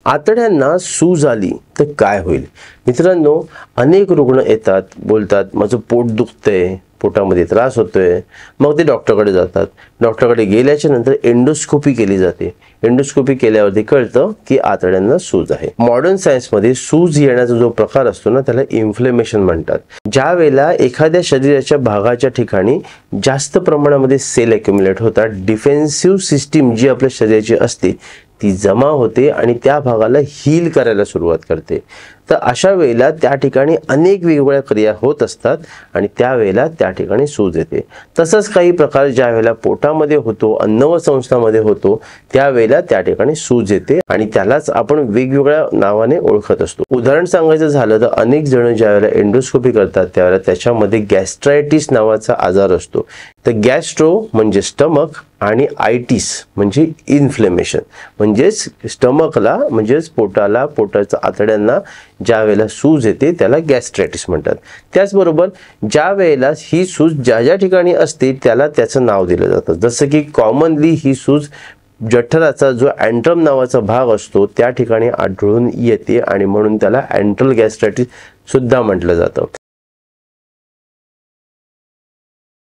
आतड्यांना सूज आली तर काय होईल? मित्रांनो, अनेक रुग्ण येतात, बोलतात माझं पोट दुखतंय, पोटामध्ये त्रास होतोय, मग ते डॉक्टरकडे जातात. डॉक्टरकडे गेल्याच्या नंतर एंडोस्कोपी केली जाते. एंडोस्कोपी केल्यावरती कळतं की आतड्यांना सूज आहे. मॉडर्न सायन्समध्ये सूज येण्याचा जो प्रकार असतो ना, त्याला इन्फ्लेमेशन म्हणतात. ज्या वेळेला एखाद्या शरीराच्या भागाच्या ठिकाणी जास्त प्रमाणामध्ये सेल ॲक्युम्युलेट होतात, डिफेन्सिव्ह सिस्टीम जी आपल्या शरीराची असते ती जमा होते आणि त्या भागाला हील करायला सुरुवात करते. तर अशा वेळेला त्या ठिकाणी अनेक वेगवेगळ्या क्रिया होत असतात आणि त्यावेळेला त्या ठिकाणी सूज येते. तसंच काही प्रकार ज्या वेळेला पोटामध्ये होतो, अन्नवसंस्थामध्ये होतो, त्यावेळेला त्या ठिकाणी सूज येते आणि त्यालाच आपण वेगवेगळ्या नावाने ओळखत असतो. उदाहरण सांगायचं झालं तर अनेक जण ज्या वेळेला एंडोस्कोपी करतात त्यावेळेला त्याच्यामध्ये गॅस्ट्रायटिस नावाचा आजार असतो. तर गॅस्ट्रो म्हणजे स्टमक आणि आयटिस म्हणजे इन्फ्लेमेशन, म्हणजेच स्टमकला म्हणजेच पोटाला, पोटाच्या आतड्यांना ज्या वेळेला सूज येते त्याला गॅस्ट्रायटिस म्हणतात. त्याचबरोबर ज्या वेळेला ही सूज ज्या ज्या ठिकाणी असते त्याला त्याचं नाव दिलं जातं. जसं की कॉमनली ही सूज जठराचा जो अँट्रम नावाचा भाग असतो त्या ठिकाणी आढळून येते आणि म्हणून त्याला अँट्रल गॅस्ट्रायटिस सुद्धा म्हटलं जातं.